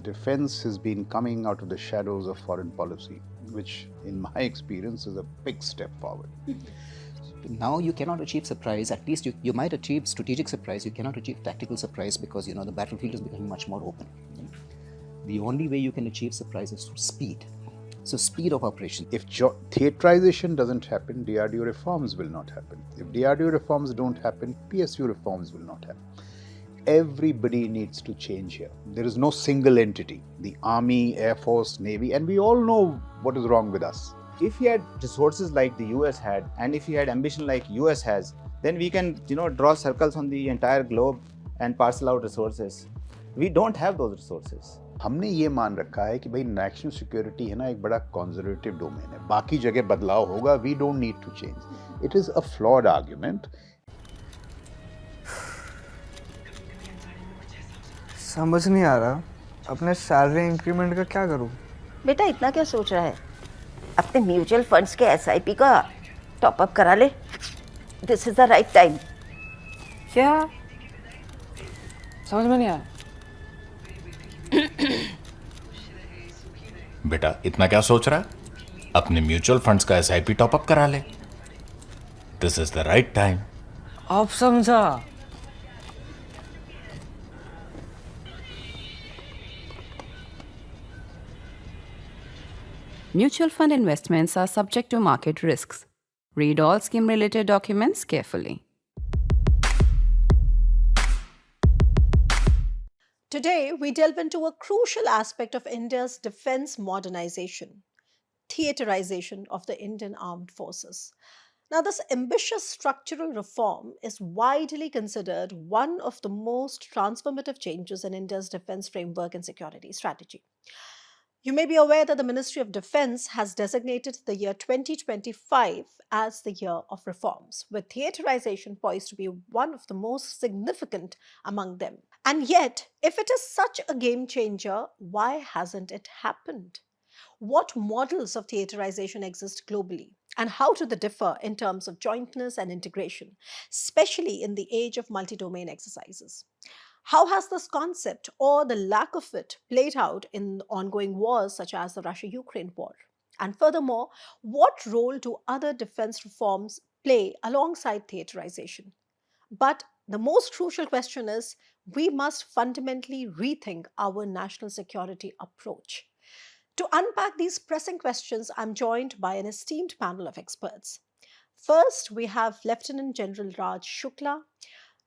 defense has been coming out of the shadows of foreign policy, which in my experience is a big step forward. Now you cannot achieve surprise. At least you might achieve strategic surprise. You cannot achieve tactical surprise because the battlefield is becoming much more open. The only way you can achieve surprise is through speed. So speed of operation. If theaterization doesn't happen, DRDO reforms will not happen. If DRDO reforms don't happen, PSU reforms will not happen. Everybody needs to change here. There is no single entity. The Army, Air Force, Navy, and we all know what is wrong with us. If we had resources like the US had, and if we had ambition like US has, then we can draw circles on the entire globe and parcel out resources. We don't have those resources. हमने ये मान रखा है कि भाई national security है ना एक बड़ा कंजर्वेटिव डोमेन है, बाकी जगह बदलाव होगा, we don't need to change. It is a flawed argument. समझ नहीं आ रहा अपने सैलरी इंक्रीमेंट का क्या करूं. बेटा इतना क्या सोच रहा है, अपने म्यूचुअल फंड्स के SIP का टॉप अप करा ले. This is the right time. क्या समझ में नहीं आया. बेटा इतना क्या सोच रहा है, अपने म्यूचुअल फंड्स का SIP टॉपअप करा ले. This is the right time. अब समझा. Mutual fund investments are subject to market risks. Read all scheme-related documents carefully. Today, we delve into a crucial aspect of India's defense modernization, theaterization of the Indian armed forces. Now, this ambitious structural reform is widely considered one of the most transformative changes in India's defense framework and security strategy. You may be aware that the Ministry of Defense has designated the year 2025 as the year of reforms, with theaterization poised to be one of the most significant among them. And yet, if it is such a game changer, why hasn't it happened? What models of theaterization exist globally, and how do they differ in terms of jointness and integration, especially in the age of multi-domain exercises? How has this concept or the lack of it played out in ongoing wars such as the Russia-Ukraine war? And furthermore, what role do other defense reforms play alongside theaterization? But the most crucial question is, we must fundamentally rethink our national security approach. To unpack these pressing questions, I'm joined by an esteemed panel of experts. First, we have Lieutenant General Raj Shukla,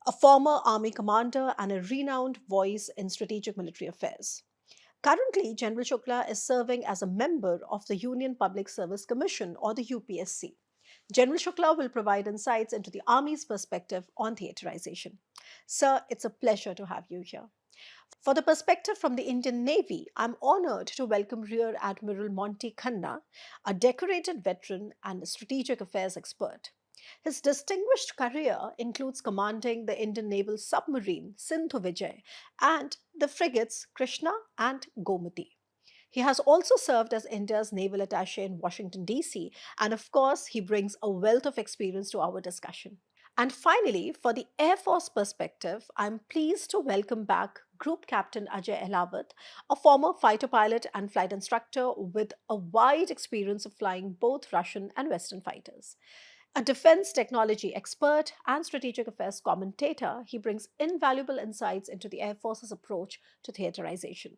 a former Army commander and a renowned voice in strategic military affairs. Currently, General Shukla is serving as a member of the Union Public Service Commission, or the UPSC. General Shukla will provide insights into the Army's perspective on theaterization. Sir, it's a pleasure to have you here. For the perspective from the Indian Navy, I'm honored to welcome Rear Admiral Monty Khanna, a decorated veteran and a strategic affairs expert. His distinguished career includes commanding the Indian naval submarine Sindhu Vijay and the frigates Krishna and Gomati. He has also served as India's naval attaché in Washington, D.C., and of course, he brings a wealth of experience to our discussion. And finally, for the Air Force perspective, I'm pleased to welcome back Group Captain Ajay Elawat, a former fighter pilot and flight instructor with a wide experience of flying both Russian and Western fighters. A defense technology expert and strategic affairs commentator, he brings invaluable insights into the Air Force's approach to theaterization.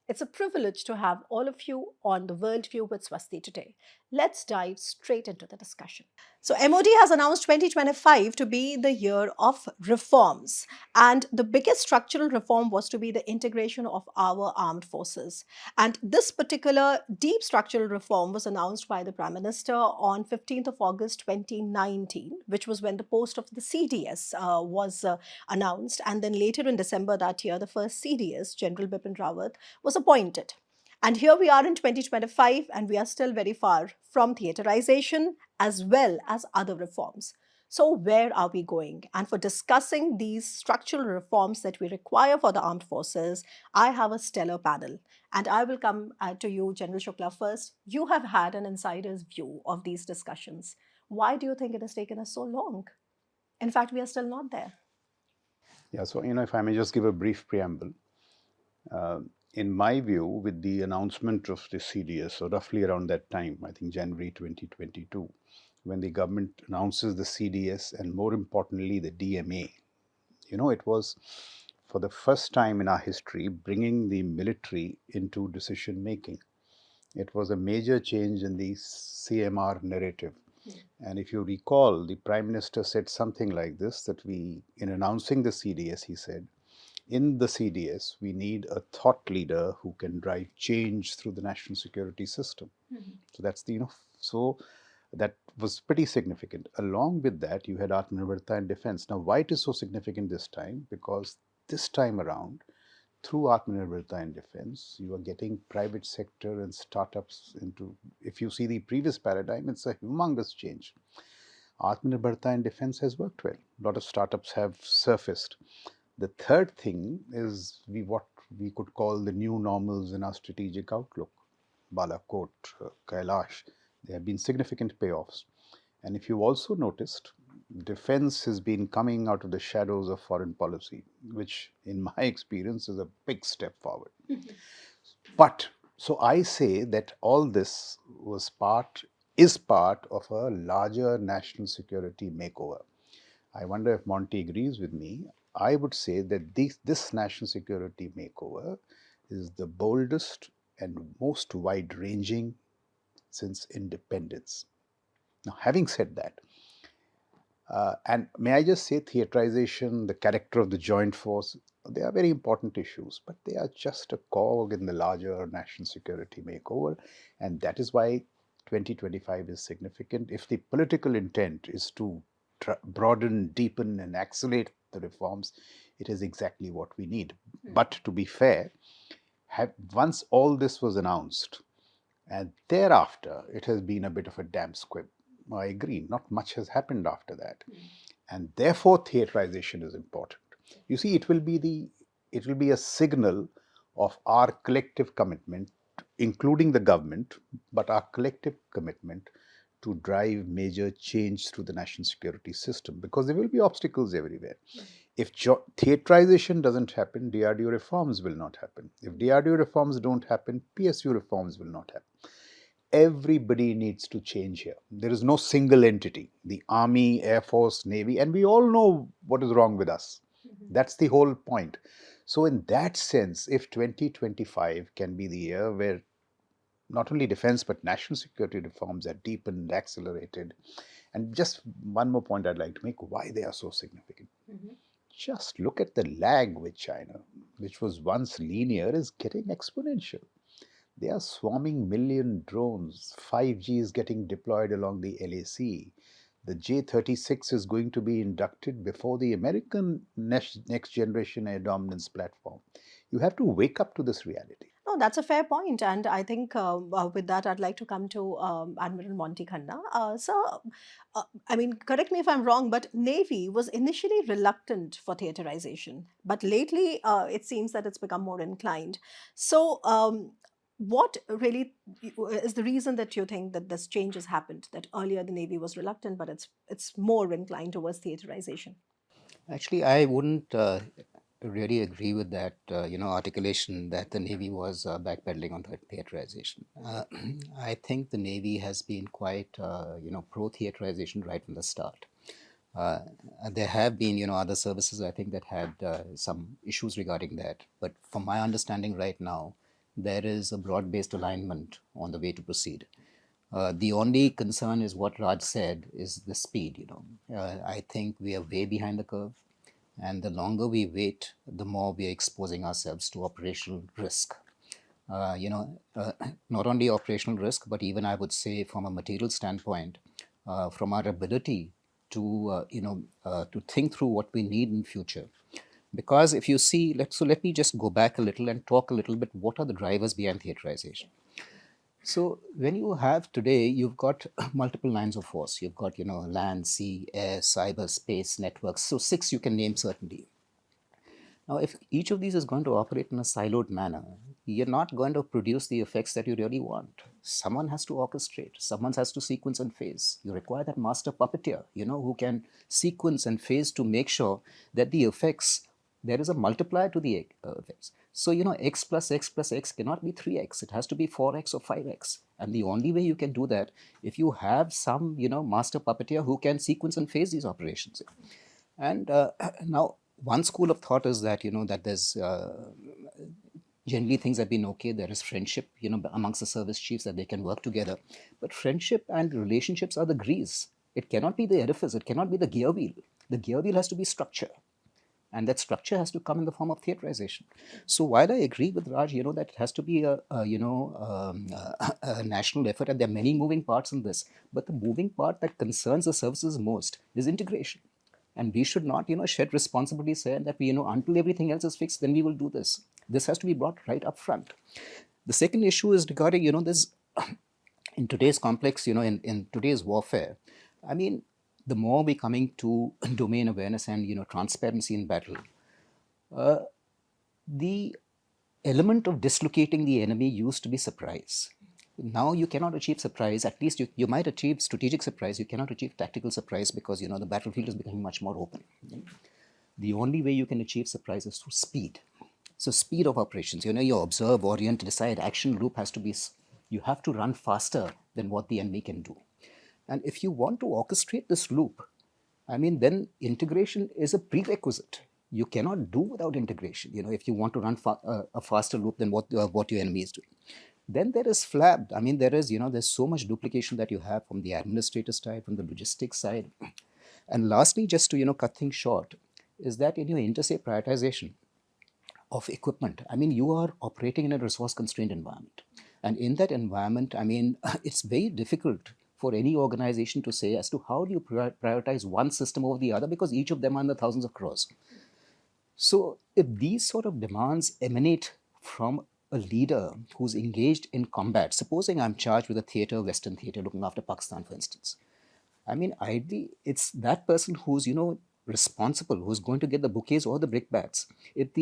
It's a privilege to have all of you on the Worldview with Swasti today. Let's dive straight into the discussion. So MoD has announced 2025 to be the year of reforms. And the biggest structural reform was to be the integration of our armed forces. And this particular deep structural reform was announced by the Prime Minister on 15th of August 2019, which was when the post of the CDS was announced. And then later in December that year, the first CDS, General Bipin Rawat, was appointed. And here we are in 2025, and we are still very far from theaterization as well as other reforms. So where are we going? And for discussing these structural reforms that we require for the armed forces, I have a stellar panel. And I will come to you, General Shukla, first. You have had an insider's view of these discussions. Why do you think it has taken us so long? In fact, we are still not there. Yeah, so if I may just give a brief preamble. In my view, with the announcement of the CDS, so roughly around that time, I think January 2022, when the government announces the CDS and more importantly the DMA, it was for the first time in our history bringing the military into decision making. It was a major change in the CMR narrative. And if you recall, the Prime Minister said something like this, that in announcing the CDS, he said, in the CDS, we need a thought leader who can drive change through the national security system. So that's so that was pretty significant. Along with that, you had Atmanirbharta and defense. Now, why it is so significant this time? Because this time around, through Atmanirbharta and defense, you are getting private sector and startups into. If you see the previous paradigm, it's a humongous change. Atmanirbharta and defense has worked well. A lot of startups have surfaced. The third thing is what we could call the new normals in our strategic outlook. Balakot, Kailash, there have been significant payoffs. And if you've also noticed, defense has been coming out of the shadows of foreign policy, which in my experience is a big step forward. But so I say that all this is part of a larger national security makeover. I wonder if Monty agrees with me. I would say that this national security makeover is the boldest and most wide ranging since independence. Now, having said that, and may I just say, theaterization, the character of the joint force, they are very important issues, but they are just a cog in the larger national security makeover. And that is why 2025 is significant. If the political intent is to broaden, deepen, and accelerate the reforms, it is exactly what we need. But to be fair, once all this was announced, and thereafter, it has been a bit of a damp squib. I agree, not much has happened after that. And therefore, theaterization is important. You see, it will be a signal of our collective commitment, including the government, but our collective commitment to drive major change through the national security system, because there will be obstacles everywhere. If theaterization doesn't happen, DRDO reforms will not happen. If DRDO reforms don't happen, PSU reforms will not happen. Everybody needs to change here. There is no single entity, the Army, Air Force, Navy, and we all know what is wrong with us. That's the whole point. So in that sense, if 2025 can be the year where not only defense but national security reforms are deepened, accelerated, and just one more point I'd like to make, why they are so significant. Just look at the lag with China, which was once linear, is getting exponential. They are swarming million drones. 5G is getting deployed along the LAC. The J-36 is going to be inducted before the American next generation air dominance platform. You have to wake up to this reality. No, that's a fair point, and I think with that, I'd like to come to Admiral Monty Khanna. So, I mean, correct me if I'm wrong, but Navy was initially reluctant for theaterization, but lately it seems that it's become more inclined. So, what really is the reason that you think that this change has happened? That earlier the Navy was reluctant, but it's more inclined towards theaterization. Actually, I wouldn't really agree with that, articulation that the Navy was backpedaling on theaterization. I think the Navy has been quite, pro-theaterization right from the start. There have been, other services I think that had some issues regarding that. But from my understanding right now, there is a broad-based alignment on the way to proceed. The only concern is what Raj said is the speed. I think we are way behind the curve, and the longer we wait, the more we are exposing ourselves to operational risk. Not only operational risk, but even I would say from a material standpoint, from our ability to to think through what we need in future. Because if you see, let me just go back a little and talk a little bit. What are the drivers behind theaterization? So when you have today, you've got multiple lines of force. You've got land, sea, air, cyber, space, networks. So 6 you can name certainly. Now, if each of these is going to operate in a siloed manner, you're not going to produce the effects that you really want. Someone has to orchestrate. Someone has to sequence and phase. You require that master puppeteer, who can sequence and phase to make sure that the effects, there is a multiplier to the effects. So, x plus x cannot be 3x. It has to be 4x or 5x. And the only way you can do that if you have some, master puppeteer who can sequence and phase these operations. And now, one school of thought is that, that there's generally things have been okay. There is friendship, amongst the service chiefs that they can work together. But friendship and relationships are the grease. It cannot be the edifice. It cannot be the gear wheel. The gear wheel has to be structure. And that structure has to come in the form of theaterization. So while I agree with Raj, that it has to be a national effort, and there are many moving parts in this, but the moving part that concerns the services most is integration. And we should not, shed responsibility, say that we, until everything else is fixed, then we will do this. This has to be brought right up front. The second issue is regarding, this in today's complex, in today's warfare, I mean, the more we're coming to domain awareness and, transparency in battle, the element of dislocating the enemy used to be surprise. Now you cannot achieve surprise. At least you might achieve strategic surprise. You cannot achieve tactical surprise because, the battlefield is becoming much more open. The only way you can achieve surprise is through speed. So speed of operations, you observe, orient, decide, action loop has to be, you have to run faster than what the enemy can do. And if you want to orchestrate this loop, I mean, then integration is a prerequisite. You cannot do without integration, if you want to run a faster loop than what your enemy is doing. Then there is flab. I mean, there's so much duplication that you have from the administrative side, from the logistics side. And lastly, just to, cut things short, is that in your interstate prioritization of equipment, I mean, you are operating in a resource constrained environment. And in that environment, I mean, it's very difficult for any organization to say as to how do you prioritize one system over the other, because each of them are in the thousands of crores. So if these sort of demands emanate from a leader who's engaged in combat, supposing I'm charged with a theater, Western theater, looking after Pakistan, for instance, I mean, ideally, it's that person who's, responsible, who's going to get the bouquets or the brickbats. If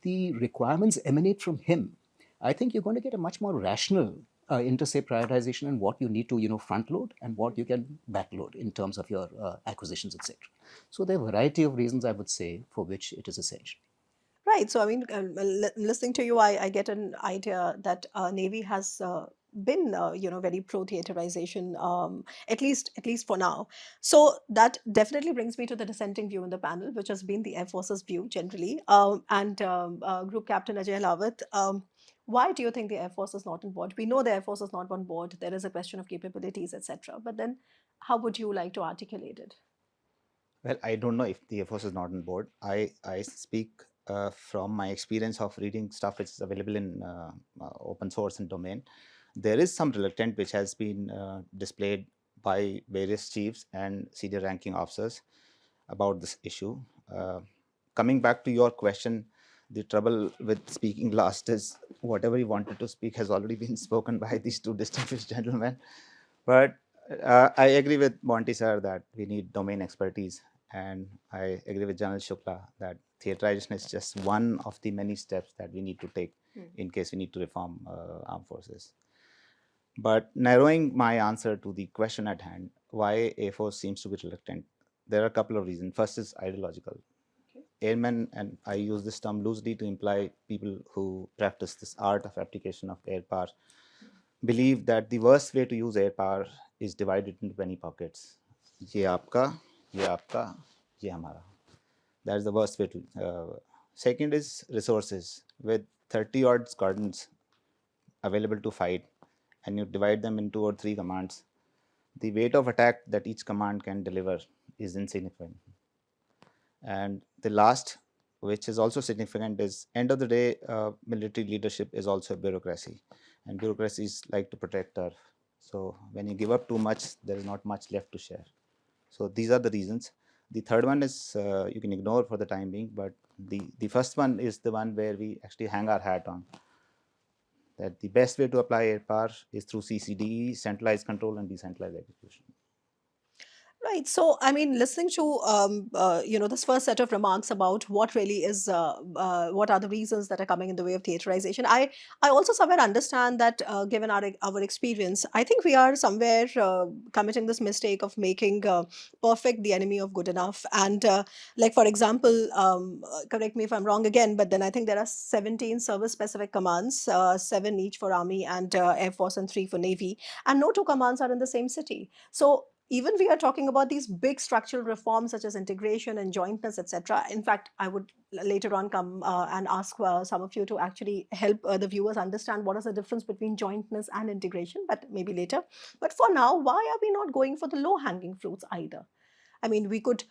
the requirements emanate from him, I think you're going to get a much more rational interstate prioritization in what you need to, front load and what you can back load in terms of your acquisitions, etc. So there are a variety of reasons, I would say, for which it is essential. Right. So, I mean, listening to you, I get an idea that Navy has been, very pro theaterization, at least for now. So that definitely brings me to the dissenting view in the panel, which has been the Air Force's view generally. And Group Captain Ajay Lawat, why do you think the Air Force is not on board? We know the Air Force is not on board. There is a question of capabilities, etc. But then, how would you like to articulate it? Well, I don't know if the Air Force is not on board. I speak from my experience of reading stuff which is available in open source and domain. There is some reluctance which has been displayed by various chiefs and senior ranking officers about this issue. Coming back to your question, the trouble with speaking last is whatever you wanted to speak has already been spoken by these two distinguished gentlemen. But I agree with Monty sir that we need domain expertise, and I agree with General Shukla that theaterization is just one of the many steps that we need to take in case we need to reform armed forces. But narrowing my answer to the question at hand, why Air Force seems to be reluctant, there are a couple of reasons. First is ideological. Airmen, and I use this term loosely to imply people who practice this art of application of air power, believe that the worst way to use air power is divided into many pockets. ये आपका, ये आपका, ये हमारा. That is the worst way to. Second is resources. With 30 odd squadrons available to fight, and you divide them into 2 or 3 commands, the weight of attack that each command can deliver is insignificant. And the last, which is also significant, is end of the day, military leadership is also a bureaucracy, and bureaucracies like to protect turf. So when you give up too much, there is not much left to share. So these are the reasons. The third one is you can ignore for the time being, but the first one is the one where we actually hang our hat on. That the best way to apply air power is through CCDE, centralized control and decentralized execution. Right. So, I mean, listening to this first set of remarks about what really is, what are the reasons that are coming in the way of theaterization, I also somewhere understand that, given our experience, I think we are somewhere committing this mistake of making perfect the enemy of good enough. And like for example, correct me if I'm wrong again, but then I think there are 17 service-specific commands, seven each for Army and Air Force, and three for Navy, and no two commands are in the same city. So even we are talking about these big structural reforms such as integration and jointness, etc. In fact, I would later on come and ask some of you to actually help the viewers understand what is the difference between jointness and integration, but maybe later. But for now, why are we not going for the low hanging fruits either? I mean, we could,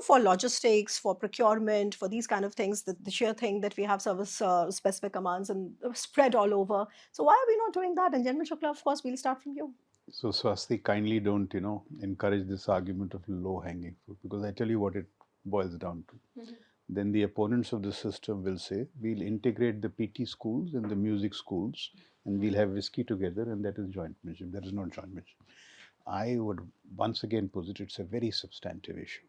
for logistics, for procurement, for these kind of things, the sheer thing that we have service specific commands and spread all over. So why are we not doing that? And General Shukla, of course, we'll start from you. So, Swasti, kindly don't, encourage this argument of low-hanging fruit, because I tell you what it boils down to. Then the opponents of the system will say, we'll integrate the PT schools and the music schools, and we'll have whiskey together, and that is jointmanship. That is not jointmanship. I would once again posit it's a very substantive issue.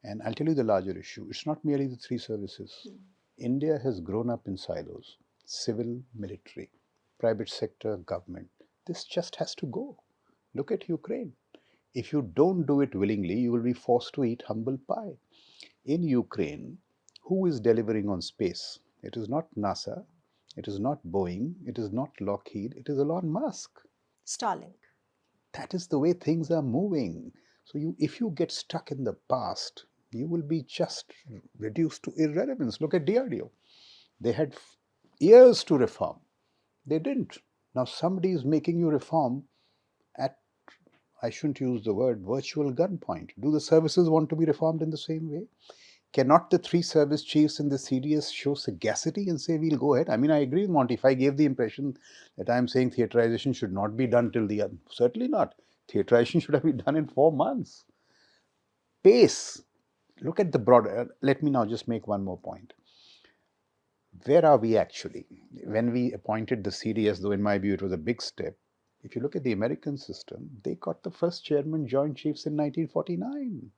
And I'll tell you the larger issue. It's not merely the three services. India has grown up in silos: civil, military, private sector, government. This just has to go. Look at Ukraine. If you don't do it willingly, you will be forced to eat humble pie. In Ukraine, who is delivering on space? It is not NASA, it is not Boeing, it is not Lockheed, it is Elon Musk. Starlink. That is the way things are moving. So if you get stuck in the past, you will be just reduced to irrelevance. Look at DRDO. They had years to reform. They didn't. Now somebody is making you reform at, I shouldn't use the word, virtual gunpoint. Do the services want to be reformed in the same way? Cannot the three service chiefs in the CDS show sagacity and say, we'll go ahead? I mean, I agree with Monty. If I gave the impression that I'm saying theaterization should not be done till the end, certainly not. Theaterization should have been done in 4 months. Pace. Look at the broader. Let me now just make one more point. Where are we actually? When we appointed the CDS, though in my view it was a big step, if you look at the American system, they got the first chairman Joint Chiefs in 1949.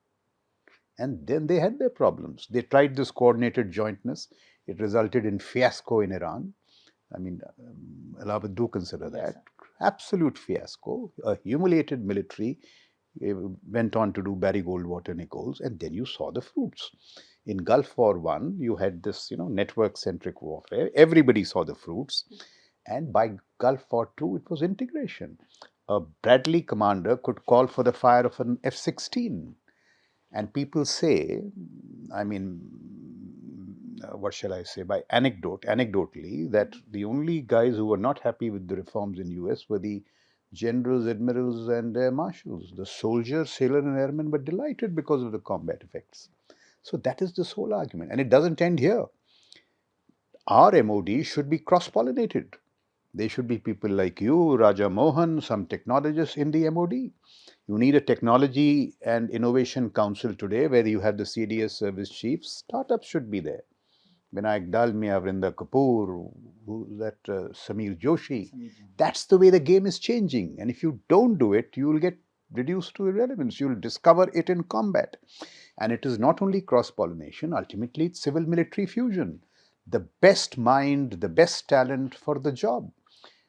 And then they had their problems. They tried this coordinated jointness. It resulted in fiasco in Iran. I mean, Alaba, do consider that. Absolute fiasco. A humiliated military went on to do Barry Goldwater Nichols, and then you saw the fruits. In Gulf War I, you had this, network-centric warfare. Everybody saw the fruits. And by Gulf War II, it was integration. A Bradley commander could call for the fire of an F-16. And people say, I mean, what shall I say, anecdotally, that the only guys who were not happy with the reforms in US were the generals, admirals, and air marshals. The soldiers, sailor, and airmen were delighted because of the combat effects. So that is this whole argument. And it doesn't end here. Our MoD should be cross-pollinated. They should be people like you, Raja Mohan, some technologists in the MoD. You need a technology and innovation council today where you have the CDS service chiefs. Startups should be there. Vinayak Dalmia, Vrinda Kapoor, Samir Joshi. That's the way the game is changing. And if you don't do it, you will get reduced to irrelevance. You will discover it in combat. And it is not only cross-pollination, ultimately it's civil-military fusion. The best mind, the best talent for the job.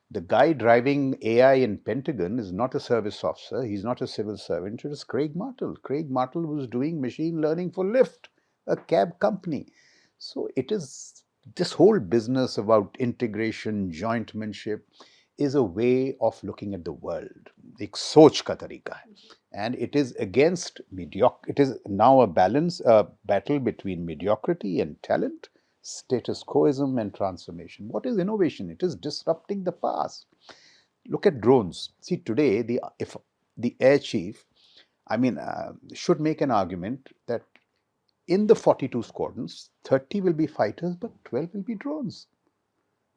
The guy driving AI in Pentagon is not a service officer. He's not a civil servant. It is Craig Martel. Craig Martel was doing machine learning for Lyft, a cab company. So it is this whole business about integration, jointmanship is a way of looking at the world. एक सोच का तरीका है. And it is against mediocrity. It is now a battle between mediocrity and talent, status quoism and transformation. What is innovation? It is disrupting the past. Look at drones. See, today, if the air chief, should make an argument that in the 42 squadrons, 30 will be fighters, but 12 will be drones.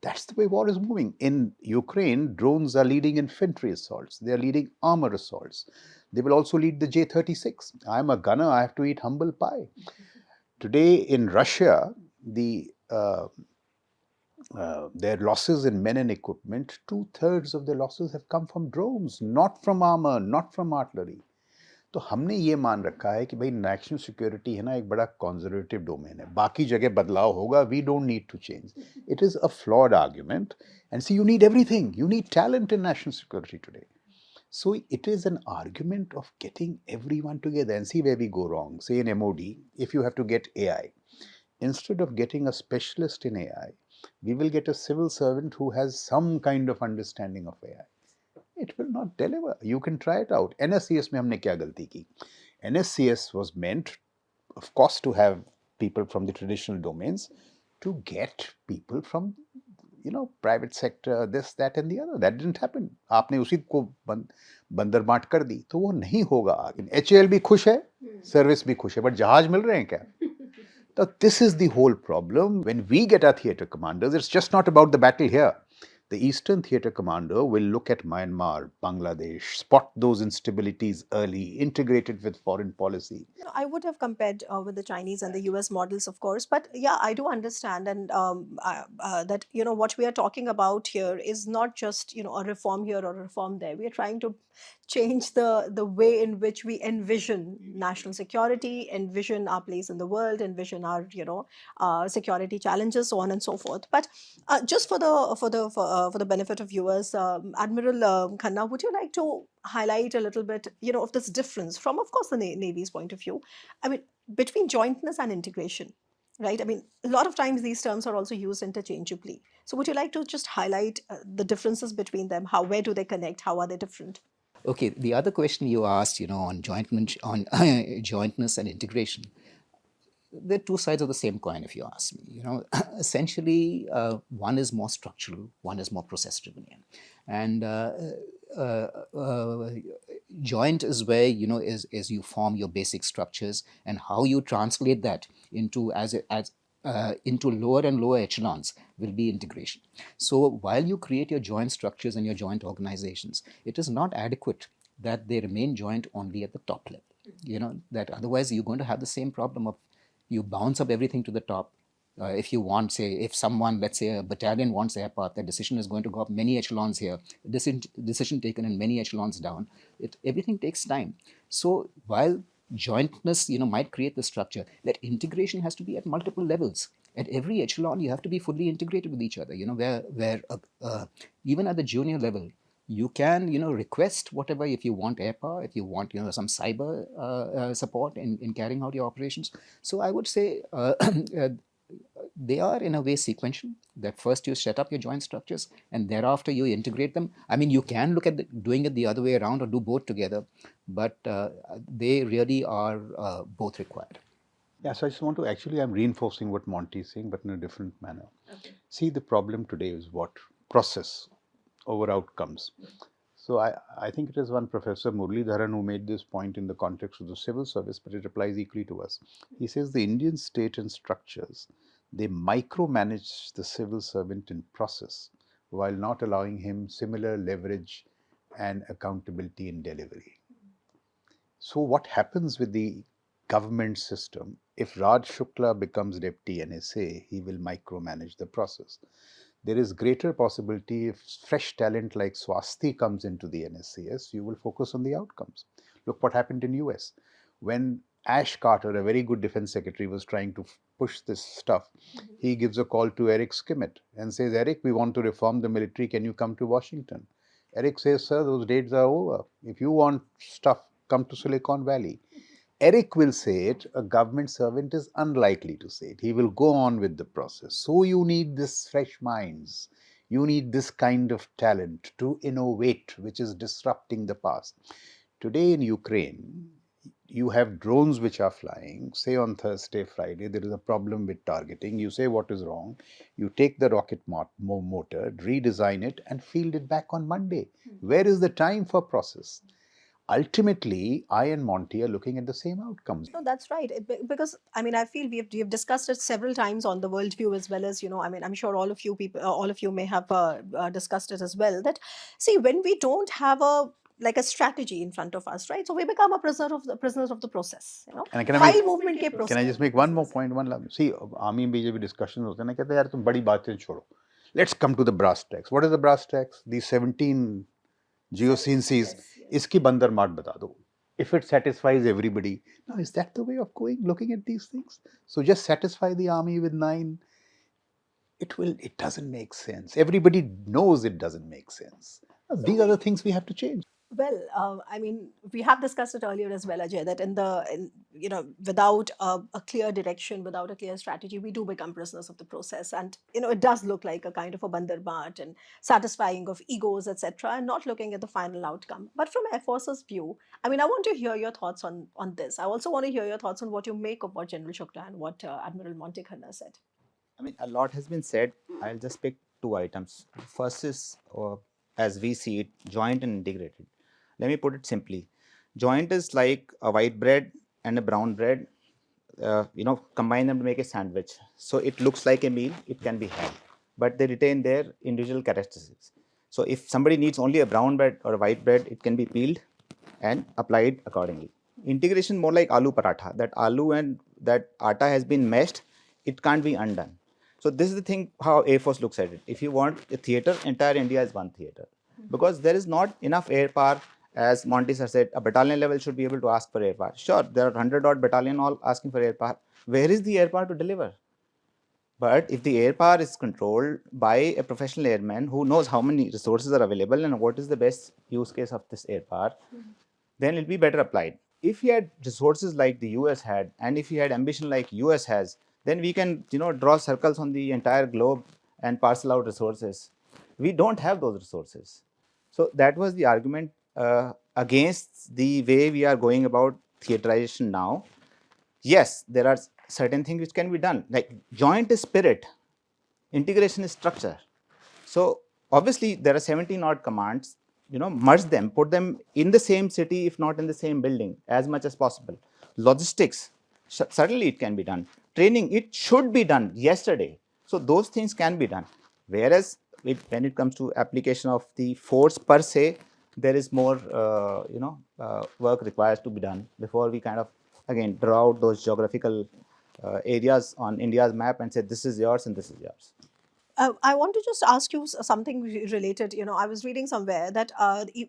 That's the way war is moving. In Ukraine, drones are leading infantry assaults. They are leading armor assaults. They will also lead the J-36. I'm a gunner. I have to eat humble pie. Today in Russia, their losses in men and equipment, 2/3 of their losses have come from drones, not from armor, not from artillery. तो हमने ये मान रखा है कि भाई national security है ना एक बड़ा कंजर्वेटिव डोमेन है, बाकी जगह बदलाव होगा, we don't need to change. It is a flawed argument. And see you need everything, you need talent in national security today. So it is an argument of getting everyone together. And see where we go wrong. Say in MoD, if you have to get AI, instead of getting a specialist in AI, we will get a civil servant who has some kind of understanding of AI. It will not deliver. You can try it out. NSCS में हमने क्या गलती की? NSCS was meant, of course, to have people from the traditional domains, to get people from private sector, this, that, and the other. That didn't happen. आपने उसी को बंदर बांट कर दी, तो वो नहीं होगा आगे. HAL भी खुश है, सर्विस भी खुश है, बट जहाज मिल रहे हैं क्या? So this is the whole problem. When we get our theater commanders, it's just not about the battle here. The Eastern Theater Commander will look at Myanmar, Bangladesh, spot those instabilities early, integrate it with foreign policy. I would have compared with the Chinese and the US models, of course, but yeah, I do understand, and that what we are talking about here is not just a reform here or a reform there. We are trying to change the way in which we envision national security, envision our place in the world, envision our security challenges, so on and so forth. But just for the benefit of viewers, Admiral Khanna, would you like to highlight a little bit, of this difference from, of course, the Navy's point of view? I mean, between jointness and integration, right? I mean, a lot of times these terms are also used interchangeably. So, would you like to just highlight the differences between them? Where do they connect? How are they different? Okay, the other question you asked, on jointness and integration, they're two sides of the same coin, if you ask me. Essentially, one is more structural, one is more process-driven, and joint is where is you form your basic structures, and how you translate that into into lower and lower echelons will be integration. So while you create your joint structures and your joint organizations, it is not adequate that they remain joint only at the top level. That otherwise you're going to have the same problem of you bounce up everything to the top. If you want, say, if someone, let's say a battalion wants air path, that decision is going to go up many echelons here, decision taken in many echelons down. Everything takes time. So while jointness, might create the structure, that integration has to be at multiple levels. At every echelon, you have to be fully integrated with each other, where even at the junior level, you can request whatever, if you want air power, if you want some cyber support in carrying out your operations. So I would say they are in a way sequential, that first you set up your joint structures and thereafter you integrate them. I mean, you can look at doing it the other way around or do both together, but they really are both required. Yeah, so I just want to I'm reinforcing what Monty is saying, but in a different manner. Okay. See, the problem today is what? Process over outcomes. So I think it is one Professor Muralidharan who made this point in the context of the civil service, but it applies equally to us. He says the Indian state and structures, they micromanage the civil servant in process while not allowing him similar leverage and accountability in delivery. So what happens with the government system? If Raj Shukla becomes deputy NSA, he will micromanage the process. There is greater possibility if fresh talent like Swasti comes into the NSCS, you will focus on the outcomes. Look what happened in US. When Ash Carter, a very good defense secretary, was trying to push this stuff, he gives a call to Eric Skimmett and says, Eric, we want to reform the military. Can you come to Washington? Eric says, sir, those days are over. If you want stuff, come to Silicon Valley. Eric will say it, a government servant is unlikely to say it. He will go on with the process. So you need this fresh minds. You need this kind of talent to innovate, which is disrupting the past. Today in Ukraine, you have drones which are flying. Say on Thursday, Friday, there is a problem with targeting. You say what is wrong. You take the rocket motor, redesign it, and field it back on Monday. Where is the time for process? Ultimately, I and Monty are looking at the same outcomes. No, that's right. Because I mean, I feel we have discussed it several times on the worldview, as well as I mean, I'm sure all of you people, all of you may have discussed it as well. That, see, when we don't have a strategy in front of us, right? So we become a prisoners of the process. And File movement के process. can I just make one more point? See, army में जब discussions होते हैं ना, कहते हैं यार तुम बड़ी बातें छोड़ो. Let's come to the brass tacks. What is the brass tacks? These 17 geosyntheses. इसकी बंदर मार बता दो. if it satisfies everybody. Now, is that the way of looking at these things? So just satisfy the army with 9. It doesn't make sense. Everybody knows it doesn't make sense. These are the things we have to change. Well, I mean, we have discussed it earlier as well, Ajay, that without a clear direction, without a clear strategy, we do become prisoners of the process, and it does look like a kind of a bandarbat and satisfying of egos, etc., and not looking at the final outcome. But from Air Force's view, I mean, I want to hear your thoughts on this. I also want to hear your thoughts on what you make of what General Shukla and what Admiral Montekhanna said. I mean, a lot has been said. I'll just pick 2 items. First is, as we see it, joint and integrated. Let me put it simply. Joint is like a white bread and a brown bread. Combine them to make a sandwich. So it looks like a meal. It can be had, but they retain their individual characteristics. So if somebody needs only a brown bread or a white bread, it can be peeled and applied accordingly. Integration more like aloo paratha. That aloo and that atta has been meshed. It can't be undone. So this is the thing how Air Force looks at it. If you want a theater, entire India is one theater, because there is not enough air power. As Monty sir said, a battalion level should be able to ask for air power. Sure, there are 100 odd battalion all asking for air power. Where is the air power to deliver? But if the air power is controlled by a professional airman who knows how many resources are available and what is the best use case of this air power, then it'll be better applied. If he had resources like the US had, and if he had ambition like US has, then we can draw circles on the entire globe and parcel out resources. We don't have those resources. So that was the argument against the way we are going about theaterization now. Yes, there are certain things which can be done, like joint is spirit, integration is structure. So obviously there are 17 odd commands, merge them, put them in the same city, if not in the same building, as much as possible. Logistics, certainly it can be done. Training, it should be done yesterday. So those things can be done. Whereas when it comes to application of the force per se, there is more, work requires to be done before we kind of, again, draw out those geographical areas on India's map and say, this is yours and this is yours. I want to just ask you something related. I was reading somewhere that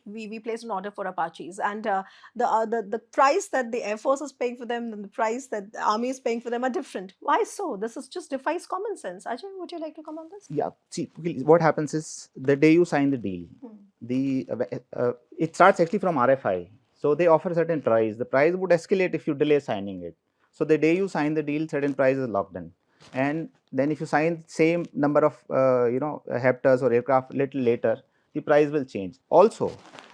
we placed an order for Apaches, and the price that the Air Force is paying for them and the price that the Army is paying for them are different. Why so? This is just defies common sense. Ajay, would you like to comment on this? Yeah, see, what happens is the day you sign the deal, it starts actually from RFI. So they offer a certain price. The price would escalate if you delay signing it. So the day you sign the deal, certain price is locked in. And then if you sign same number of heptas or aircraft little later, the price will change. Also,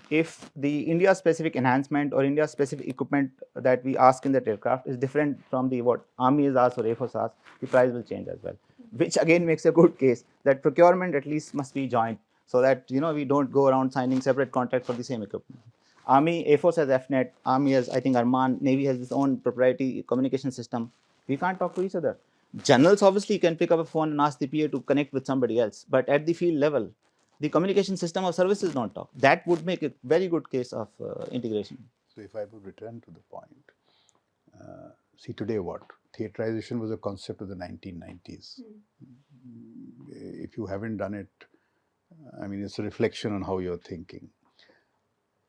if the India specific enhancement or India specific equipment that we ask in that aircraft is different from the what Army is asked or Air Force asked, the price will change as well. Which again makes a good case that procurement at least must be joint, so that we don't go around signing separate contracts for the same equipment. Army, Air Force has FNet, Army has, I think, Arman, Navy has its own proprietary communication system. We can't talk to each other. Generals obviously can pick up a phone and ask the PA to connect with somebody else, but at the field level, the communication system of services don't talk. That would make a very good case of integration. So if I would return to the point, see today what? Theaterization was a concept of the 1990s. If you haven't done it, I mean, it's a reflection on how you're thinking.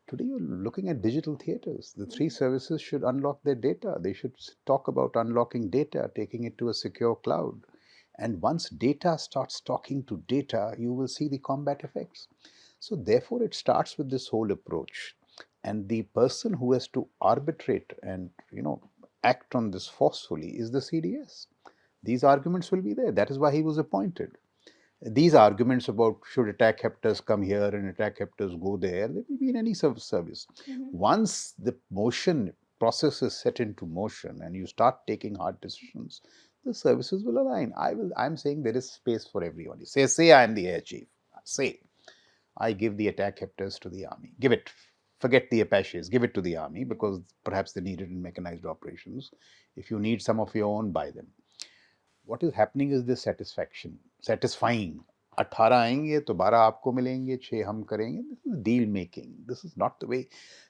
Today you're looking at digital theaters. The 3 services should unlock their data. They should talk about unlocking data, taking it to a secure cloud. And once data starts talking to data, you will see the combat effects. So therefore, it starts with this whole approach. And the person who has to arbitrate and act on this forcefully is the CDS. These arguments will be there. That is why he was appointed. These arguments about should attack hepters come here and attack hepters go there, they will be in any service. Once the motion process is set into motion and you start taking hard decisions, the services will align. I'm saying there is space for everybody. Say I am the air chief. Say I give the attack hepters to the army. Give it. Forget the Apaches. Give it to the army because perhaps they need it in mechanized operations. If you need some of your own, buy them. What is happening is this satisfying. 18 आएंगे तो 12 आपको मिलेंगे, 6 हम करेंगे. This is deal making. This is not the way.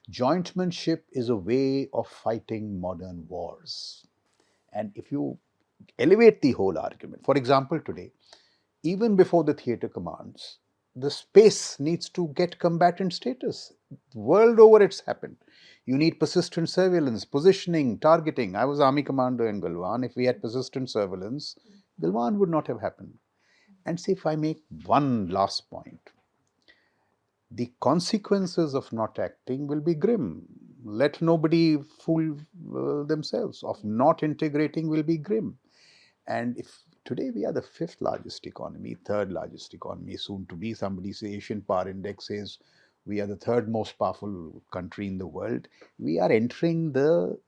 Jointmanship is a way of fighting modern wars. And if you elevate the whole argument, for example, today, even before the theater commands, the space needs to get combatant status. World over it's happened. You need persistent surveillance, positioning, targeting. I was army commander in Galwan. If we had persistent surveillance, Galwan would not have happened. And see, if I make one last point, the consequences of not acting will be grim. Let nobody fool themselves. Of not integrating will be grim. And if today we are the fifth largest economy, third largest economy, soon to be, somebody say Asian Power Index says we are the third most powerful country in the world. We are entering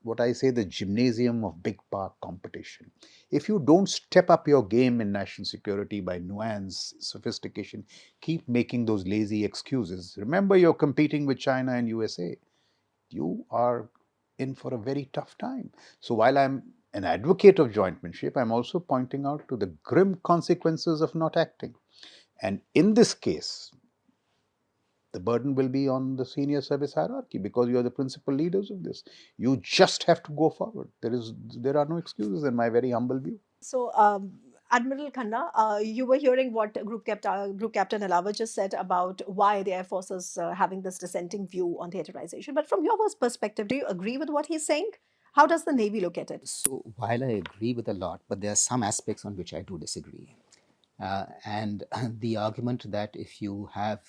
what I say, the gymnasium of big power competition. If you don't step up your game in national security by nuance, sophistication, keep making those lazy excuses. Remember, you're competing with China and USA. You are in for a very tough time. So while I'm an advocate of jointmanship, I'm also pointing out to the grim consequences of not acting. And in this case, the burden will be on the senior service hierarchy because you are the principal leaders of this. You just have to go forward. There are no excuses in my very humble view. So, Admiral Khanna, you were hearing what Group Captain Alawa just said about why the Air Force is having this dissenting view on theaterization. But from your perspective, do you agree with what he's saying? How does the Navy look at it? So while I agree with a lot, but there are some aspects on which I do disagree. And the argument that if you have,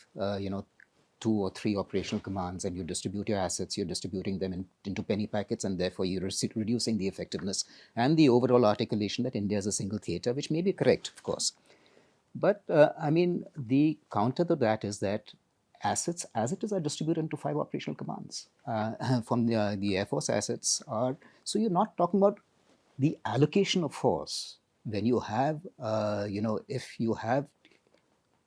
2 or 3 operational commands and you distribute your assets, you're distributing them into penny packets, and therefore you're reducing the effectiveness and the overall articulation that India is a single theater, which may be correct, of course. But I mean, the counter to that is that assets as it is are distributed into 5 operational commands. From the Air Force assets are, so you're not talking about the allocation of force when you have,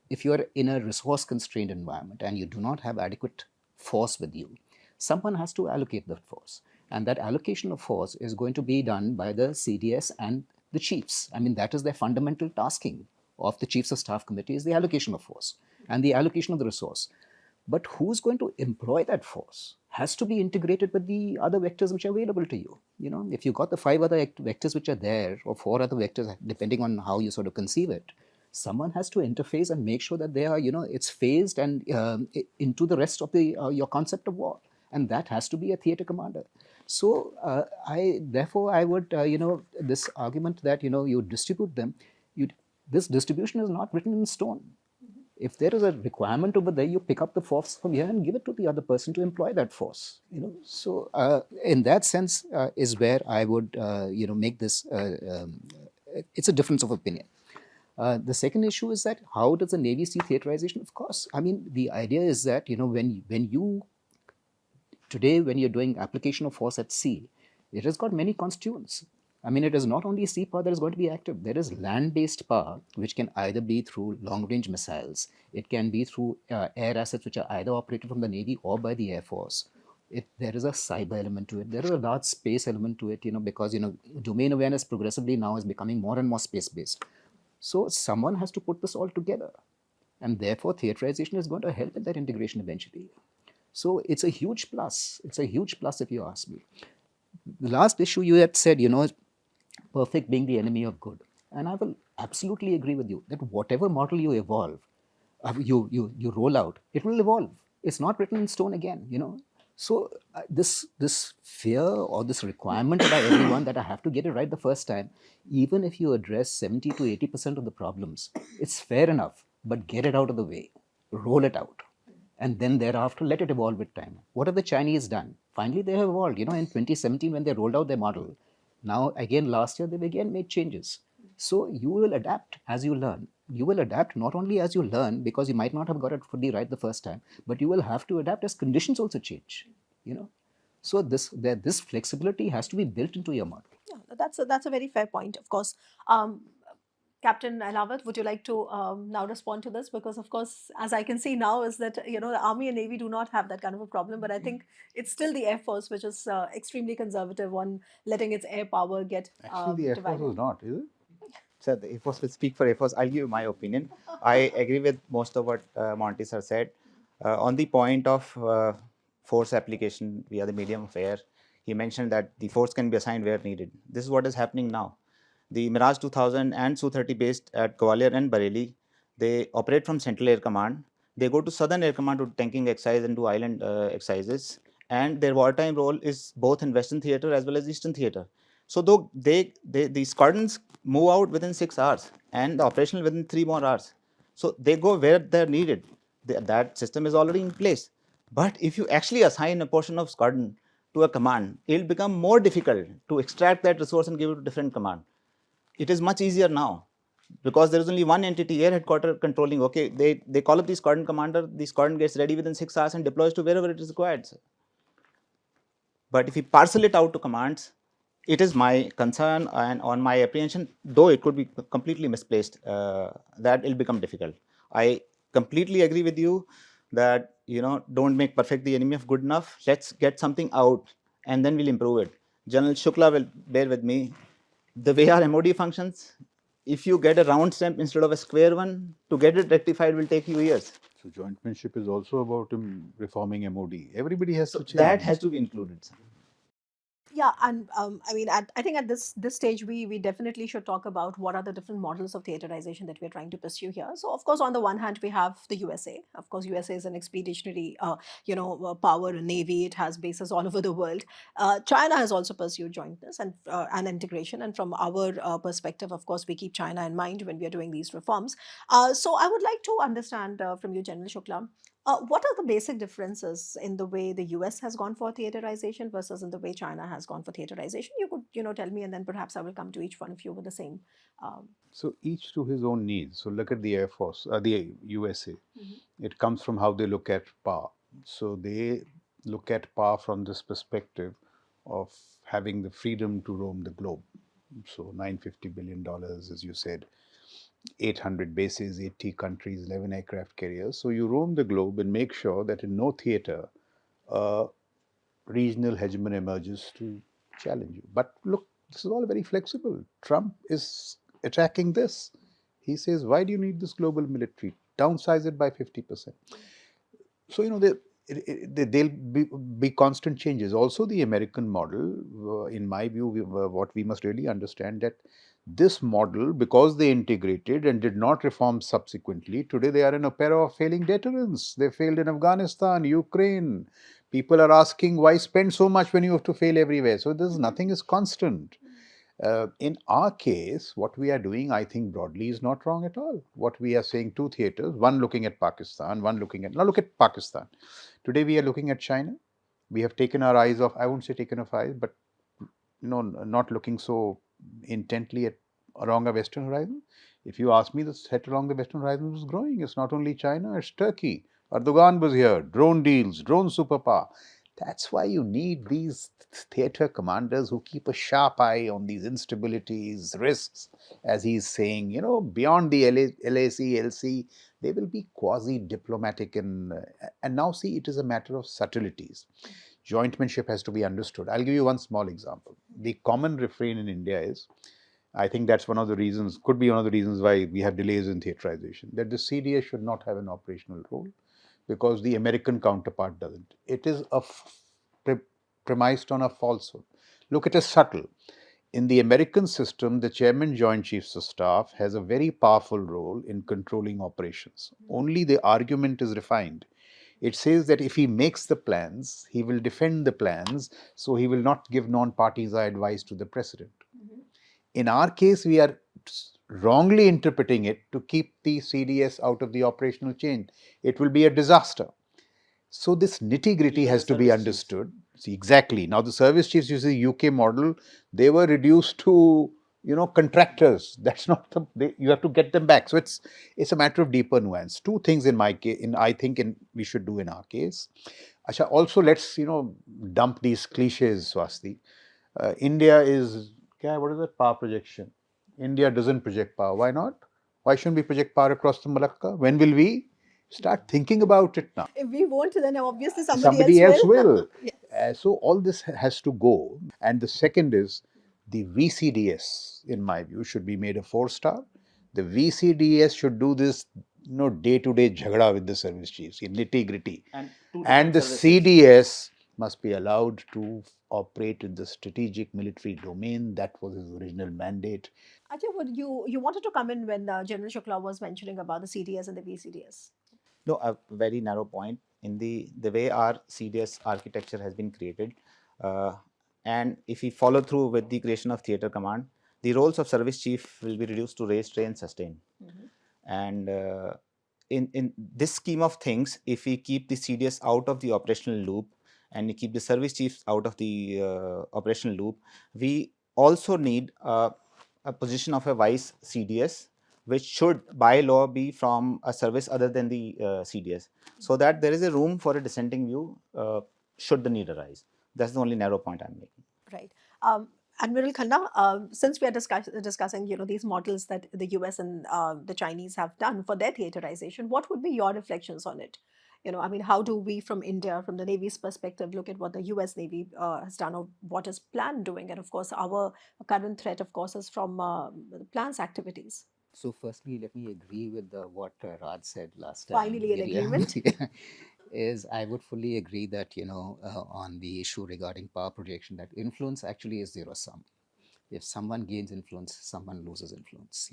if you're in a resource constrained environment and you do not have adequate force with you, someone has to allocate that force. And that allocation of force is going to be done by the CDS and the chiefs. I mean, that is their fundamental tasking of the Chiefs of Staff Committee, is the allocation of force and the allocation of the resource. But who's going to employ that force has to be integrated with the other vectors which are available to you. You know, if you got the 5 other vectors which are there, or 4 other vectors, depending on how you sort of conceive it, someone has to interface and make sure that they are, it's phased and into the rest of the your concept of war, and that has to be a theater commander. So I would, this argument that you distribute them, this distribution is not written in stone. If there is a requirement over there, you pick up the force from here and give it to the other person to employ that force. So in that sense is where I would make this. It's a difference of opinion. The second issue is that how does the Navy see theaterization? Of course, I mean, the idea is that when you're doing application of force at sea, it has got many constituents. I mean, it is not only sea power that is going to be active. There is land-based power, which can either be through long-range missiles. It can be through air assets, which are either operated from the Navy or by the Air Force. There is a cyber element to it. There is a large space element to it, because, domain awareness progressively now is becoming more and more space-based. So someone has to put this all together. And therefore, theaterization is going to help in that integration eventually. So it's a huge plus. It's a huge plus if you ask me. The last issue you had said, perfect being the enemy of good. And I will absolutely agree with you that whatever model you evolve, you roll out, it will evolve. It's not written in stone again, So this fear or this requirement by everyone that I have to get it right the first time, even if you address 70 to 80% of the problems, it's fair enough, but get it out of the way, roll it out. And then thereafter, let it evolve with time. What have the Chinese done? Finally, they have evolved. In 2017, when they rolled out their model, now again last year, they've again made changes. So you will adapt as you learn. You will adapt not only as you learn, because you might not have got it fully right the first time, but you will have to adapt as conditions also change. So this flexibility has to be built into your model. Yeah, that's a very fair point. Of course, Captain Alawat, would you like to now respond to this? Because, of course, as I can see now, is that the Army and Navy do not have that kind of a problem, but I think it's still the Air Force which is extremely conservative on letting its air power get Actually, the Air Force divided. is not, is it? Sir, the Air Force will speak for Air Force. I'll give you my opinion. I agree with most of what Monty sir said. On the point of force application via the medium of air, he mentioned that the force can be assigned where needed. This is what is happening now. The Mirage 2000 and Su-30 based at Gwalior and Bareilly, they operate from Central Air Command. They go to Southern Air Command to tanking exercise and do island exercises. and their wartime role is both in Western theater as well as Eastern theater. So though these squadrons move out within 6 hours and the operational within 3 more hours. So they go where they're needed. That system is already in place. But if you actually assign a portion of squadron to a command, it'll become more difficult to extract that resource and give it to different command. It is much easier now because there is only one entity, air headquarters, controlling. Okay, they call up the squadron commander, the squadron gets ready within 6 hours and deploys to wherever it is required. But if we parcel it out to commands, it is my concern and on my apprehension, though it could be completely misplaced, that will become difficult. I completely agree with you that don't make perfect the enemy of good enough. Let's get something out and then we'll improve it. General Shukla will bear with me. The way our MoD functions, if you get a round stamp instead of a square one, to get it rectified will take you years. So jointmanship is also about reforming MoD. Everybody has So to change. that has to be included. Yeah, and I mean, I think at this stage, we definitely should talk about what are the different models of theaterization that we're trying to pursue here. So, of course, on the one hand, we have the USA. Of course, USA is an expeditionary, power and navy. It has bases all over the world. China has also pursued jointness and integration. And from our perspective, of course, we keep China in mind when we are doing these reforms. So, I would like to understand from you, General Shukla, what are the basic differences in the way the US has gone for theaterization versus in the way China has gone for theaterization? You could, tell me, and then perhaps I will come to each one of you with the same. So each to his own needs. So look at the Air Force, the USA. It comes from how they look at power. So they look at power from this perspective of having the freedom to roam the globe. So $950 billion, as you said, 800 bases, 80 countries, 11 aircraft carriers. So you roam the globe and make sure that in no theater a regional hegemon emerges to challenge you. But look, this is all very flexible. Trump is attacking this. He says, why do you need this global military? Downsize it by 50%. So, there'll be constant changes. Also, the American model, in my view, what we must really understand that this model, because they integrated and did not reform subsequently, today they are an opera of failing deterrence. They failed in Afghanistan, Ukraine. People are asking why spend so much when you have to fail everywhere. So there's nothing is constant. In our case, what we are doing, I think broadly, is not wrong at all. What we are saying, two theaters, one looking at Pakistan, one looking at, now look at Pakistan. Today we are looking at China. We have taken our eyes off, I won't say taken off eyes, but not looking so intently at along a western horizon. If you ask me, the threat along the western horizon was growing. It's not only China, it's Turkey. Erdogan was here, drone deals, drone superpower. That's why you need these theater commanders who keep a sharp eye on these instabilities, risks, as he's saying, beyond the LAC, LC, they will be quasi-diplomatic and now see it is a matter of subtleties. Jointmanship has to be understood. I'll give you one small example. The common refrain in India is, I think that's one of the reasons, could be one of the reasons why we have delays in theaterization, that the CDS should not have an operational role because the American counterpart doesn't. It is premised on a falsehood. Look, it is subtle. In the American system, the chairman, Joint Chiefs of Staff, has a very powerful role in controlling operations. Only the argument is refined. It says that if he makes the plans, he will defend the plans, so he will not give non-partisan advice to the president. In our case, we are wrongly interpreting it to keep the CDS out of the operational chain. It will be a disaster. So this nitty-gritty has to be understood. See, exactly. Now the service chiefs, you see, UK model, they were reduced to contractors. That's not you have to get them back. So it's a matter of deeper nuance. Two things in my case, I think we should do in our case. Asha, also let's dump these cliches, Swasti. India is what is that power projection? India doesn't project power. Why not? Why shouldn't we project power across the Malacca? When will we start thinking about it now? If we won't, then obviously Somebody else will. Yes. So all this has to go. And the second is the VCDS, in my view, should be made a 4-star. The VCDS should do this, day-to-day jhagda with the service chiefs, in nitty-gritty. And the CDS must be allowed to operate in the strategic military domain. That was his original mandate. Ajay, you wanted to come in when General Shukla was mentioning about the CDS and the VCDS? No, a very narrow point. in the way our CDS architecture has been created. And if we follow through with the creation of theater command, the roles of service chief will be reduced to raise, train, sustain. And in this scheme of things, if we keep the CDS out of the operational loop and we keep the service chiefs out of the operational loop, we also need a position of a vice CDS, which should by law be from a service other than the CDS, so that there is a room for a dissenting view should the need arise. That's the only narrow point I'm making. Right. Admiral Khanna, since we are discussing, these models that the US and the Chinese have done for their theaterization, what would be your reflections on it? I mean, how do we from India, from the Navy's perspective, look at what the US Navy has done or what is planned doing? And of course, our current threat, of course, is from the plans activities. So firstly, let me agree with what Raj said last time. Finally, an agreement. Is I would fully agree that on the issue regarding power projection, that influence actually is zero sum. If someone gains influence, someone loses influence.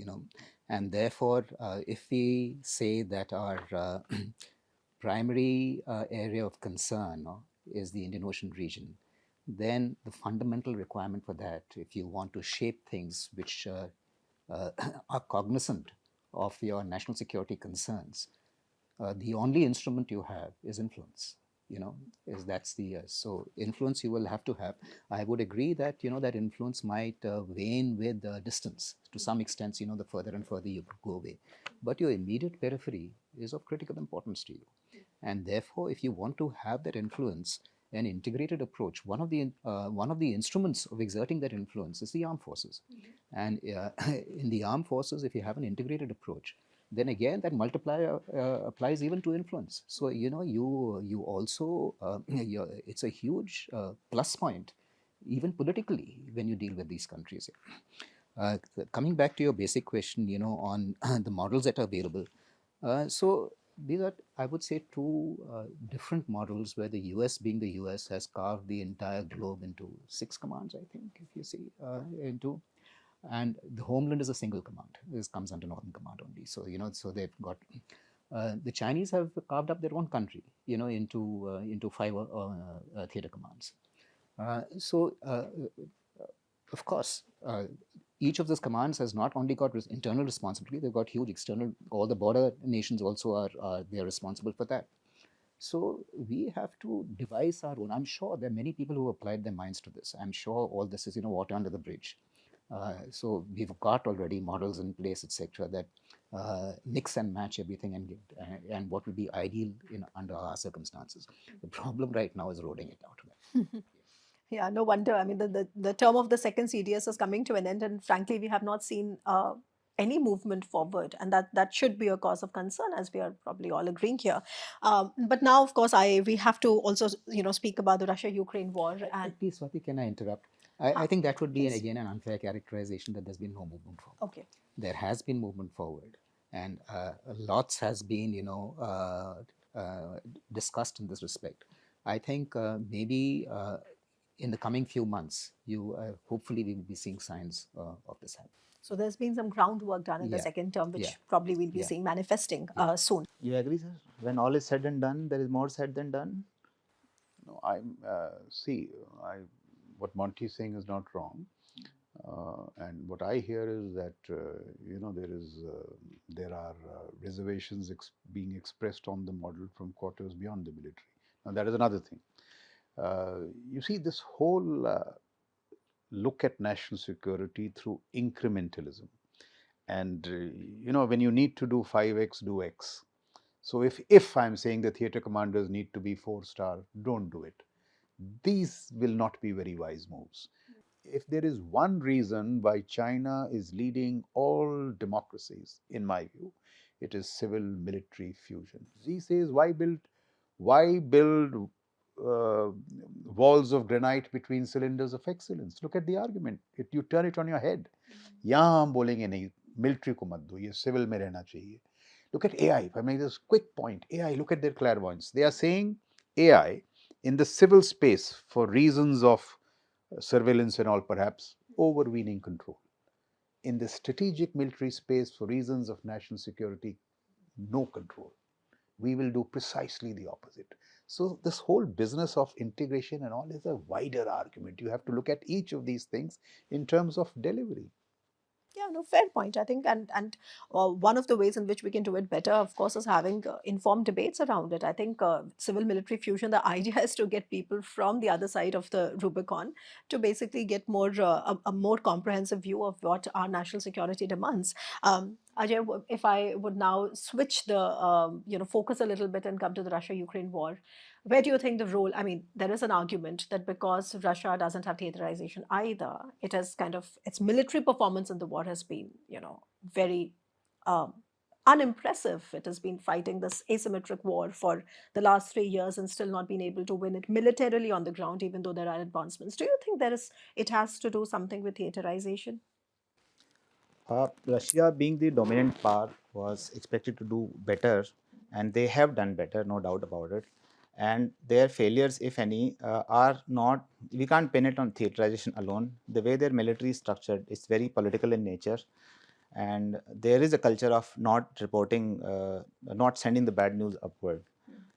And therefore, if we say that our primary area of concern is the Indian Ocean region, then the fundamental requirement for that, if you want to shape things which are cognizant of your national security concerns, the only instrument you have is influence. Is that's the so influence you will have to have. I would agree that that influence might wane with distance to some extent. The further and further you go away, but your immediate periphery is of critical importance to you, and therefore, if you want to have that influence, an integrated approach, one of the instruments of exerting that influence is the armed forces. And in the armed forces, if you have an integrated approach, then again that multiplier applies even to influence. So you also it's a huge plus point, even politically, when you deal with these countries. Coming back to your basic question, on the models that are available. So these are, I would say, two different models where the US, being the US, has carved the entire globe into 6 commands, I think, if you see, into. And the homeland is a single command. This comes under Northern Command only. So, so they've got, the Chinese have carved up their own country, into 5 theater commands. Of course, each of those commands has not only got internal responsibility, they've got huge external, all the border nations also they're responsible for that. So we have to devise our own. I'm sure there are many people who applied their minds to this. I'm sure all this is, water under the bridge. So we've got already models in place, etc., that mix and match everything and what would be ideal under our circumstances. The problem right now is rolling it out. Yeah, no wonder. I mean, the term of the second CDS is coming to an end, and frankly, we have not seen any movement forward, and that should be a cause of concern, as we are probably all agreeing here. But now, of course, we have to also speak about the Russia-Ukraine war. And Please, Swati, can I interrupt? I think that would be please. again an unfair characterization that there's been no movement forward. Okay. There has been movement forward, and lots has been discussed in this respect. I think maybe in the coming few months, hopefully we will be seeing signs of this happening. So there's been some groundwork done in the Yeah. second term, which Yeah. probably we'll be Yeah. seeing manifesting soon. You agree, sir? When all is said and done, there is more said than done. No, what Monty is saying is not wrong. And what I hear is that there are reservations being expressed on the model from quarters beyond the military. Now that is another thing. You see, this whole look at national security through incrementalism, and when you need to do 5x, do X. So if I'm saying the theater commanders need to be 4-star, don't do it. These will not be very wise moves. If there is one reason why China is leading all democracies, in my view, it is civil-military fusion. Xi says, why build walls of granite between cylinders of excellence? Look at the argument. You turn it on your head. यहाँ हम बोलेंगे नहीं, military को मत दो, ये civil में रहना चाहिए. Look at AI. If I make this quick point, AI, look at their clairvoyance. They are saying AI in the civil space for reasons of surveillance and all, perhaps overweening control. In the strategic military space for reasons of national security, no control. we will do precisely the opposite. So this whole business of integration and all is a wider argument. You have to look at each of these things in terms of delivery. Yeah, no, fair point. I think, and one of the ways in which we can do it better, of course, is having informed debates around it. I think civil-military fusion. The idea is to get people from the other side of the Rubicon to basically get more a more comprehensive view of what our national security demands. Ajay, if I would now switch the focus a little bit and come to the Russia-Ukraine war, where do you think the role? I mean, there is an argument that because Russia doesn't have theaterization either, it has kind of its military performance in the war has been, very um, unimpressive. It has been fighting this asymmetric war for the last 3 years and still not been able to win it militarily on the ground, even though there are advancements. Do you think it has to do something with theaterization? Russia, being the dominant power, was expected to do better, and they have done better, no doubt about it. And their failures, if any, are not, we can't pin it on theaterization alone. The way their military is structured is very political in nature, and there is a culture of not reporting, not sending the bad news upward.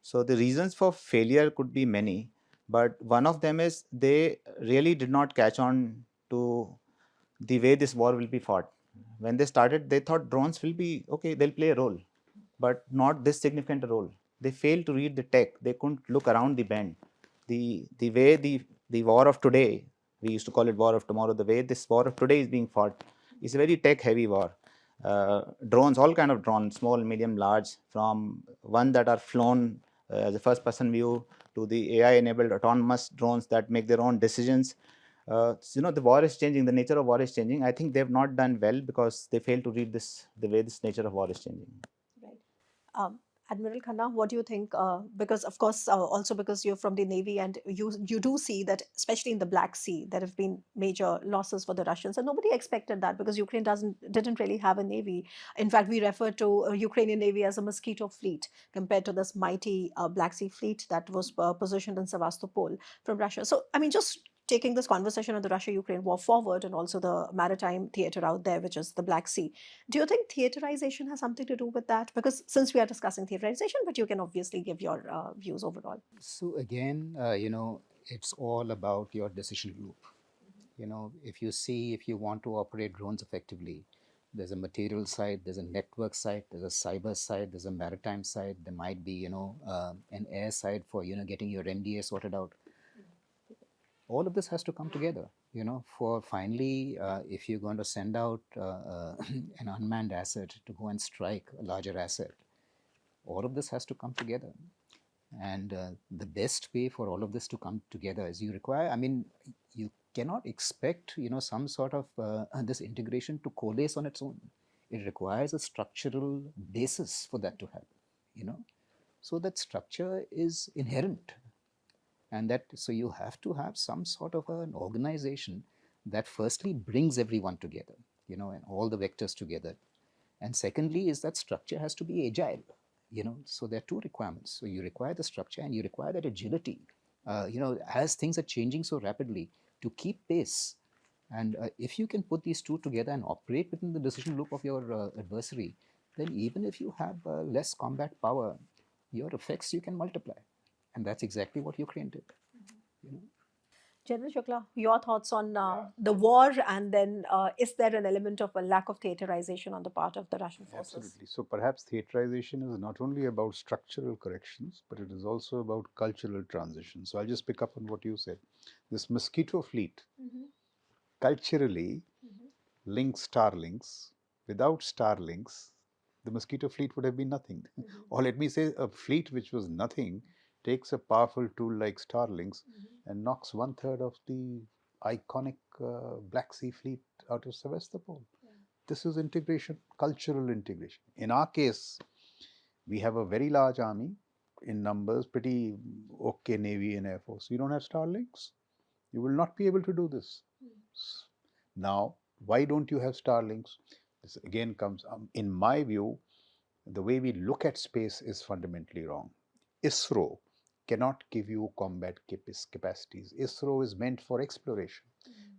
So the reasons for failure could be many, but one of them is they really did not catch on to the way this war will be fought. When they started, they thought drones will be okay, they'll play a role, but not this significant a role. They failed to read the tech. They couldn't look around the bend. The way the war of today, we used to call it war of tomorrow. The way this war of today is being fought is a very tech heavy war. Drones, all kind of drones, small, medium, large, from one that are flown as a first person view to the AI enabled autonomous drones that make their own decisions. The war is changing. The nature of war is changing. I think they've not done well because they failed to read this, the way this nature of war is changing. Right. Admiral Khanna, what do you think? Because of course, also because you're from the Navy, and you do see that, especially in the Black Sea, there have been major losses for the Russians, and nobody expected that because Ukraine didn't really have a navy. In fact, we refer to Ukrainian Navy as a mosquito fleet compared to this mighty Black Sea fleet that was positioned in Sevastopol from Russia. So, I mean, just taking this conversation on the Russia-Ukraine war forward, and also the maritime theater out there, which is the Black Sea. Do you think theaterization has something to do with that? Because since we are discussing theaterization, but you can obviously give your views overall. So again, it's all about your decision loop. If you want to operate drones effectively, there's a material side, there's a network side, there's a cyber side, there's a maritime side, there might be, an air side for, getting your MDA sorted out. All of this has to come together, for finally, if you're going to send out an unmanned asset to go and strike a larger asset, all of this has to come together. And the best way for all of this to come together is you cannot expect, some sort of this integration to coalesce on its own. It requires a structural basis for that to happen, So that structure is inherent. And so you have to have some sort of an organization that firstly brings everyone together, and all the vectors together. And secondly is that structure has to be agile, so there are two requirements. So you require the structure and you require that agility, as things are changing so rapidly, to keep pace. And if you can put these two together and operate within the decision loop of your adversary, then even if you have less combat power, your effects you can multiply. And that's exactly what Ukraine did. General Shukla, your thoughts on the war, and then is there an element of a lack of theaterization on the part of the Russian forces? Absolutely. So perhaps theaterization is not only about structural corrections, but it is also about cultural transition. So I'll just pick up on what you said. This mosquito fleet culturally links Starlinks. Without Starlinks, the mosquito fleet would have been nothing. Or let me say, a fleet which was nothing takes a powerful tool like Starlinks and knocks 1/3 of the iconic Black Sea fleet out of Sevastopol. This is integration, cultural integration. In our case, we have a very large army in numbers, pretty okay Navy and Air Force. You don't have Starlinks, you will not be able to do this. Now, why don't you have Starlinks? This again comes, in my view, the way we look at space is fundamentally wrong. ISRO cannot give you combat capacities. ISRO is meant for exploration.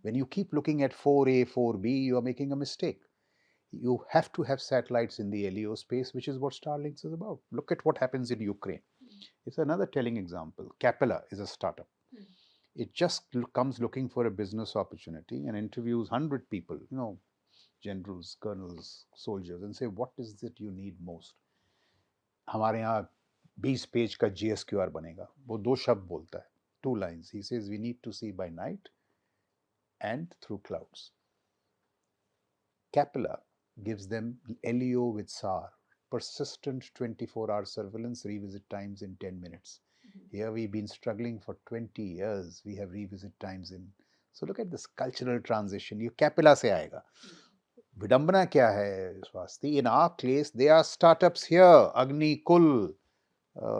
When you keep looking at 4A, 4B, you are making a mistake. You have to have satellites in the LEO space, which is what Starlinks is about. Look at what happens in Ukraine. It's another telling example. Capella is a startup. It just comes looking for a business opportunity and interviews 100 people, generals, colonels, soldiers, and say, what is it you need most? हमारे यहाँ 20 page का GSQR बनेगा. वो 2 शब्द बोलता है, 2 lines. He says we need to see by night and through clouds. Capella gives them LEO with SAR, persistent 24-hour surveillance, revisit times in 10 minutes. Here we've been struggling for 20 years. We have revisit times in. So look at this cultural transition. ये Capella से आएगा. विडंबना क्या है स्वास्थ्य? In our case, there are startups here. Agni Kul,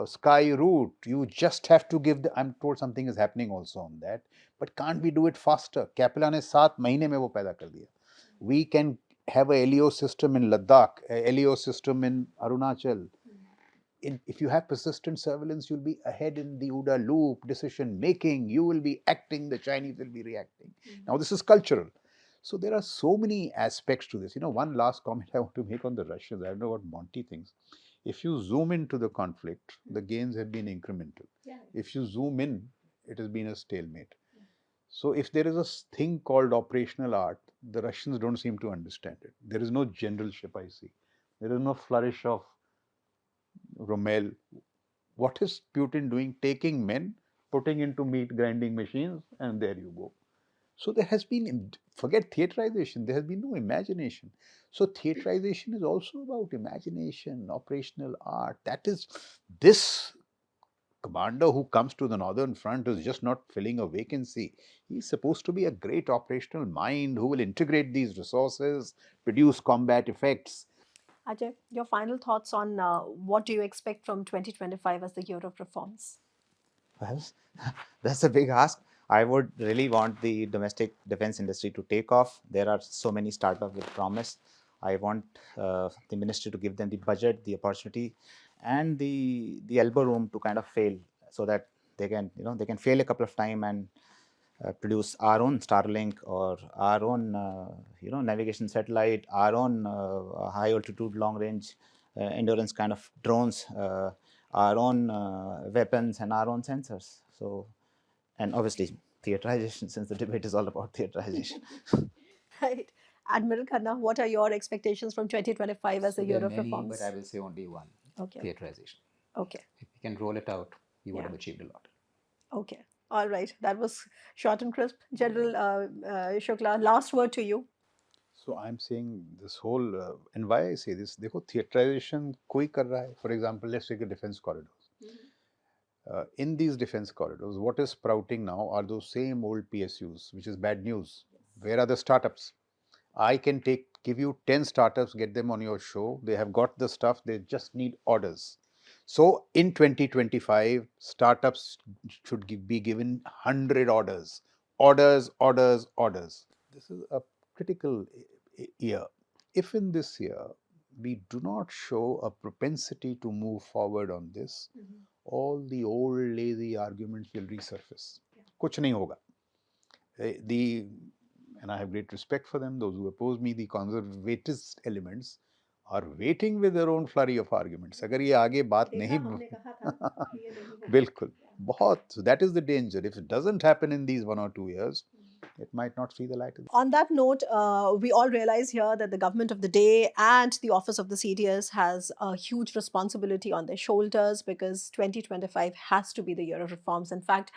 Sky Root. You just have to give I'm told something is happening also on that. But can't we do it faster? Capella ने 7 महीने में वो पैदा कर दिया. We can have a LEO system in Ladakh, a LEO system in Arunachal. If you have persistent surveillance, you'll be ahead in the OODA loop, decision making. You will be acting, the Chinese will be reacting. Now, this is cultural. So, there are so many aspects to this. One last comment I want to make on the Russians. I don't know what Monty thinks. If you zoom into the conflict, the gains have been incremental. If you zoom in, it has been a stalemate. So, if there is a thing called operational art, the Russians don't seem to understand it. There is no generalship, I see. There is no flourish of Rommel. What is Putin doing? Taking men, putting into meat grinding machines, and there you go. So there has been, forget theaterization, there has been no imagination. So theaterization is also about imagination, operational art. That is, this commander who comes to the northern front is just not filling a vacancy. He's supposed to be a great operational mind who will integrate these resources, produce combat effects. Ajay, your final thoughts on what do you expect from 2025 as the year of reforms? Well, that's a big ask. I would really want the domestic defense industry to take off. There are so many startups with promise. I want the ministry to give them the budget, the opportunity, and the elbow room to kind of fail, so that they can they can fail a couple of times and produce our own Starlink or our own navigation satellite, our own high altitude, long range endurance kind of drones, our own weapons and our own sensors. So, and obviously theaterization, since the debate is all about theaterization. Right. Admiral Khanna, what are your expectations from 2025 as So the year there are of many, reforms? but I will say only one. Okay. Theaterization. Okay. If we can roll it out, we would Yeah. have achieved a lot. Okay. All right. That was short and crisp. General Shukla, last word to you. So I'm saying this whole, and why I say this, देखो theaterization कोई कर रहा है. For example, let's take the defense corridors. In these defense corridors, what is sprouting now are those same old PSUs, which is bad news. Where are the startups? I can give you 10 startups, get them on your show. They have got the stuff, they just need orders. So in 2025, startups should be given 100 orders. Orders, orders, orders. This is a critical year. If in this year we do not show a propensity to move forward on this, all the old lazy arguments will resurface. कुछ नहीं होगा. And I have great respect for them, those who oppose me, the conservativist elements are waiting with their own flurry of arguments. अगर ये आगे बात नहीं बिल्कुल बहुत, so that is the danger. If it doesn't happen in these 1 or 2 years, it might not see the light of the On that note, we all realize here that the government of the day and the office of the CDS has a huge responsibility on their shoulders, because 2025 has to be the year of reforms. In fact,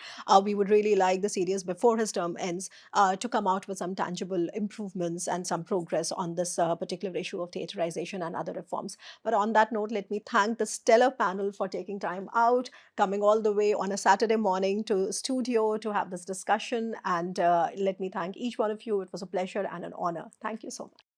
we would really like the CDS, before his term ends, to come out with some tangible improvements and some progress on this particular issue of theaterization and other reforms. But on that note, let me thank the stellar panel for taking time out, coming all the way on a Saturday morning to studio to have this discussion. And let me thank each one of you. It was a pleasure and an honor. Thank you so much.